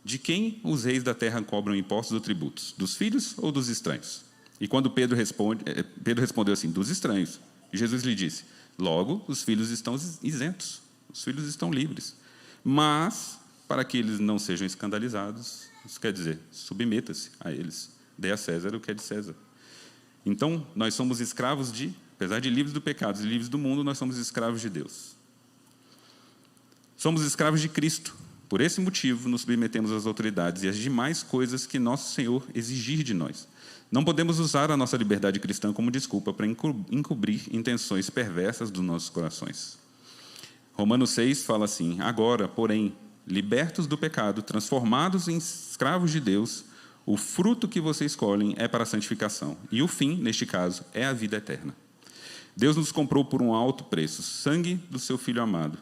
de quem os reis da terra cobram impostos ou tributos? Dos filhos ou dos estranhos? E quando Pedro respondeu assim: dos estranhos. Jesus lhe disse: logo, os filhos estão isentos, os filhos estão livres. Mas, para que eles não sejam escandalizados, isso quer dizer, submeta-se a eles. Dê a César o que é de César. Então, nós somos escravos apesar de livres do pecado e livres do mundo, nós somos escravos de Deus. Somos escravos de Cristo. Por esse motivo, nos submetemos às autoridades e às demais coisas que nosso Senhor exigir de nós. Não podemos usar a nossa liberdade cristã como desculpa para encobrir intenções perversas dos nossos corações. Romanos 6 fala assim: agora, porém, libertos do pecado, transformados em escravos de Deus, o fruto que vocês escolhem é para a santificação. E o fim, neste caso, é a vida eterna. Deus nos comprou por um alto preço, sangue do seu Filho amado.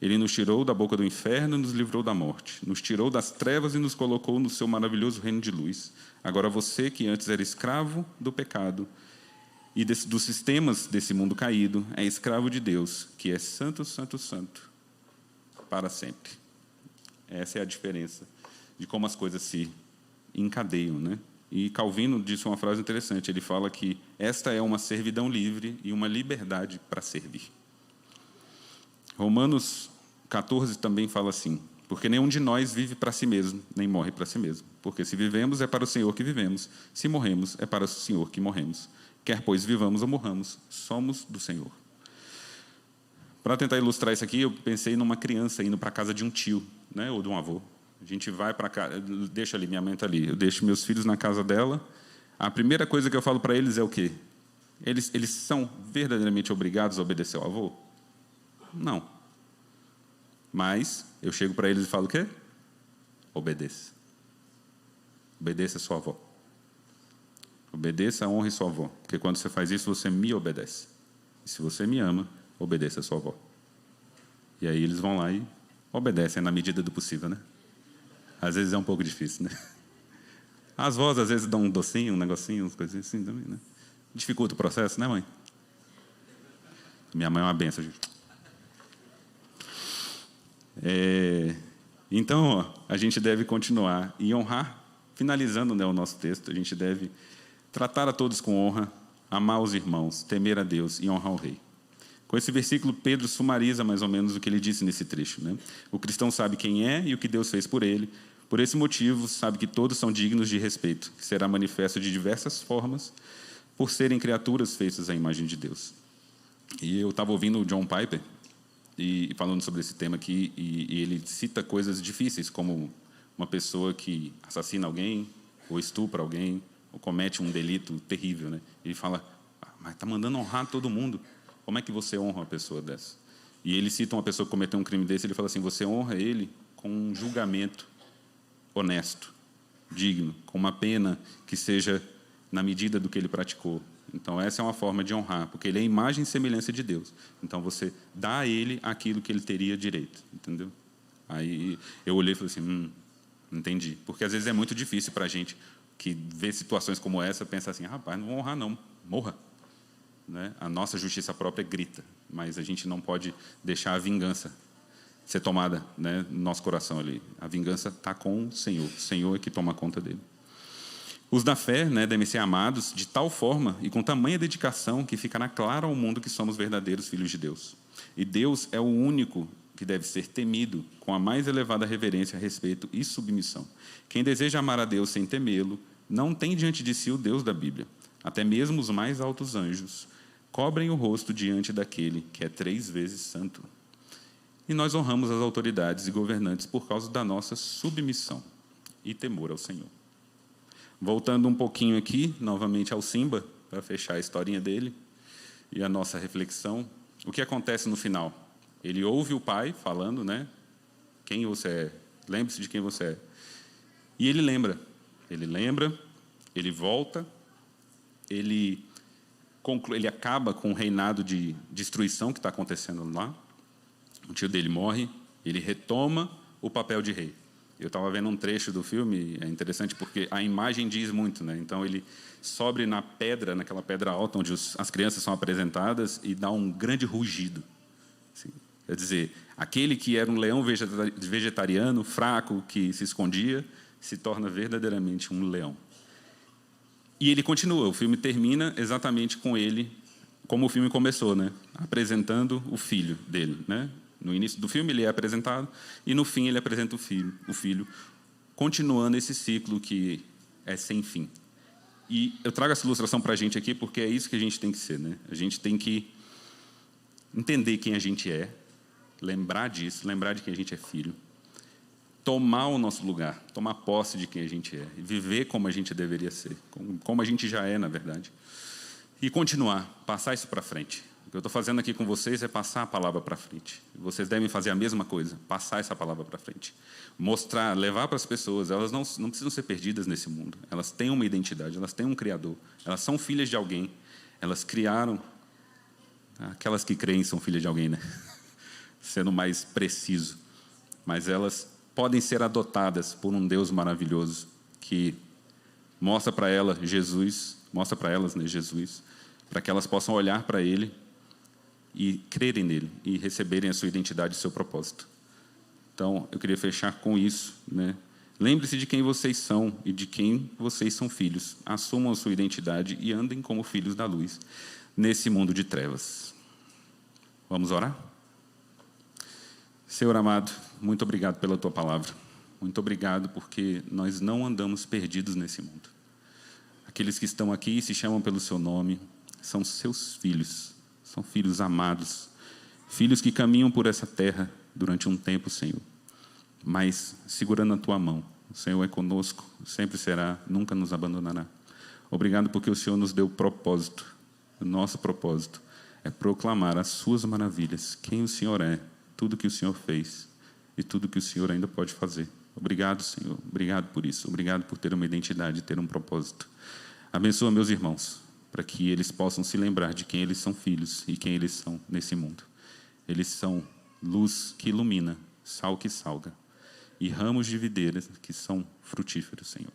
Ele nos tirou da boca do inferno e nos livrou da morte. Nos tirou das trevas e nos colocou no seu maravilhoso reino de luz. Agora você, que antes era escravo do pecado e dos sistemas desse mundo caído, é escravo de Deus, que é santo, santo, santo, para sempre. Essa é a diferença de como as coisas se encadeiam, né? E Calvino disse uma frase interessante. Ele fala que esta é uma servidão livre e uma liberdade para servir. Romanos 14 também fala assim: porque nenhum de nós vive para si mesmo, nem morre para si mesmo. Porque se vivemos, é para o Senhor que vivemos. Se morremos, é para o Senhor que morremos. Quer, pois, vivamos ou morramos, somos do Senhor. Para tentar ilustrar isso aqui, eu pensei numa criança indo para a casa de um tio, né, ou de um avô. A gente vai para casa, deixa ali, minha mãe está ali. Eu deixo meus filhos na casa dela. A primeira coisa que eu falo para eles é o quê? Eles são verdadeiramente obrigados a obedecer ao avô? Não. Mas eu chego para eles e falo o quê? Obedeça. Obedeça a sua avó. Obedeça, honre sua avó. Porque quando você faz isso, você me obedece. E se você me ama, obedeça a sua avó. E aí eles vão lá e obedecem na medida do possível, né? Às vezes é um pouco difícil, né? As vós, às vezes, dão um docinho, um negocinho, umas coisinhas assim também, né? Dificulta o processo, né, mãe? Minha mãe é uma benção, gente. Então, a gente deve continuar e honrar, finalizando, né, o nosso texto, a gente deve tratar a todos com honra, amar os irmãos, temer a Deus e honrar o rei. Com esse versículo, Pedro sumariza mais ou menos o que ele disse nesse trecho, né? O cristão sabe quem é e o que Deus fez por ele. Por esse motivo, sabe que todos são dignos de respeito, que será manifesto de diversas formas, por serem criaturas feitas à imagem de Deus. E eu estava ouvindo o John Piper e falando sobre esse tema aqui, e ele cita coisas difíceis, como uma pessoa que assassina alguém, ou estupra alguém, ou comete um delito terrível, né? Ele fala: mas está mandando honrar todo mundo. Como é que você honra uma pessoa dessa? E ele cita uma pessoa que cometeu um crime desse, ele fala assim: você honra ele com um julgamento honesto, digno, com uma pena que seja na medida do que ele praticou. Então, essa é uma forma de honrar, porque ele é a imagem e semelhança de Deus. Então, você dá a ele aquilo que ele teria direito, entendeu? Aí eu olhei e falei assim: entendi. Porque às vezes é muito difícil para a gente que vê situações como essa, pensar assim: rapaz, não vou honrar não, morra. Né? A nossa justiça própria grita, mas a gente não pode deixar a vingança ser tomada, né, no nosso coração ali. A vingança está com o Senhor é que toma conta dele. Os da fé, né, devem ser amados de tal forma e com tamanha dedicação que ficará claro ao mundo que somos verdadeiros filhos de Deus. E Deus é o único que deve ser temido com a mais elevada reverência, respeito e submissão. Quem deseja amar a Deus sem temê-lo não tem diante de si o Deus da Bíblia. Até mesmo os mais altos anjos cobrem o rosto diante daquele que é 3 vezes santo. E nós honramos as autoridades e governantes por causa da nossa submissão e temor ao Senhor. Voltando um pouquinho aqui, novamente ao Simba, para fechar a historinha dele e a nossa reflexão. O que acontece no final? Ele ouve o pai falando, né? Quem você é? Lembre-se de quem você é. E ele lembra, ele volta, ele acaba com o reinado de destruição que está acontecendo lá. O tio dele morre, ele retoma o papel de rei. Eu estava vendo um trecho do filme, é interessante porque a imagem diz muito, né? Então ele sobe na pedra, naquela pedra alta onde as crianças são apresentadas e dá um grande rugido. Assim, quer dizer, aquele que era um leão vegetariano, fraco, que se escondia, se torna verdadeiramente um leão. E ele continua, o filme termina exatamente com ele como o filme começou, né? Apresentando o filho dele, né? No início do filme ele é apresentado e no fim ele apresenta o filho, continuando esse ciclo que é sem fim. E eu trago essa ilustração para a gente aqui porque é isso que a gente tem que ser, né? A gente tem que entender quem a gente é, lembrar disso, lembrar de que a gente é filho, tomar o nosso lugar, tomar posse de quem a gente é, e viver como a gente deveria ser, como a gente já é, na verdade, e continuar, passar isso para frente. O que eu estou fazendo aqui com vocês é passar a palavra para frente. Vocês devem fazer a mesma coisa, passar essa palavra para frente. Mostrar, levar para as pessoas, elas não precisam ser perdidas nesse mundo. Elas têm uma identidade, elas têm um Criador, elas são filhas de alguém, elas criaram. Aquelas que creem são filhas de alguém, né? Sendo mais preciso. Mas elas podem ser adotadas por um Deus maravilhoso que mostra para elas Jesus, para que elas possam olhar para Ele e crerem nele e receberem a sua identidade e seu propósito. Então, eu queria fechar com isso, né? Lembre-se de quem vocês são e de quem vocês são filhos. Assumam a sua identidade e andem como filhos da luz nesse mundo de trevas. Vamos orar? Senhor amado, muito obrigado pela Tua palavra. Muito obrigado porque nós não andamos perdidos nesse mundo. Aqueles que estão aqui e se chamam pelo Seu nome são Seus filhos. São filhos amados. Filhos que caminham por essa terra durante um tempo, Senhor. Mas segurando a Tua mão. O Senhor é conosco, sempre será, nunca nos abandonará. Obrigado porque o Senhor nos deu propósito. O nosso propósito é proclamar as Suas maravilhas, quem o Senhor é, tudo que o Senhor fez e tudo que o Senhor ainda pode fazer. Obrigado, Senhor. Obrigado por isso. Obrigado por ter uma identidade, ter um propósito. Abençoa meus irmãos, para que eles possam se lembrar de quem eles são filhos e quem eles são nesse mundo. Eles são luz que ilumina, sal que salga e ramos de videira que são frutíferos, Senhor.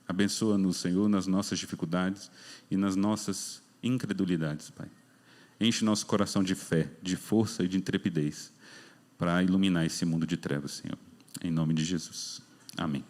Abençoa-nos, Senhor, nas nossas dificuldades e nas nossas incredulidades, Pai. Enche nosso coração de fé, de força e de intrepidez para iluminar esse mundo de trevas, Senhor. Em nome de Jesus. Amém.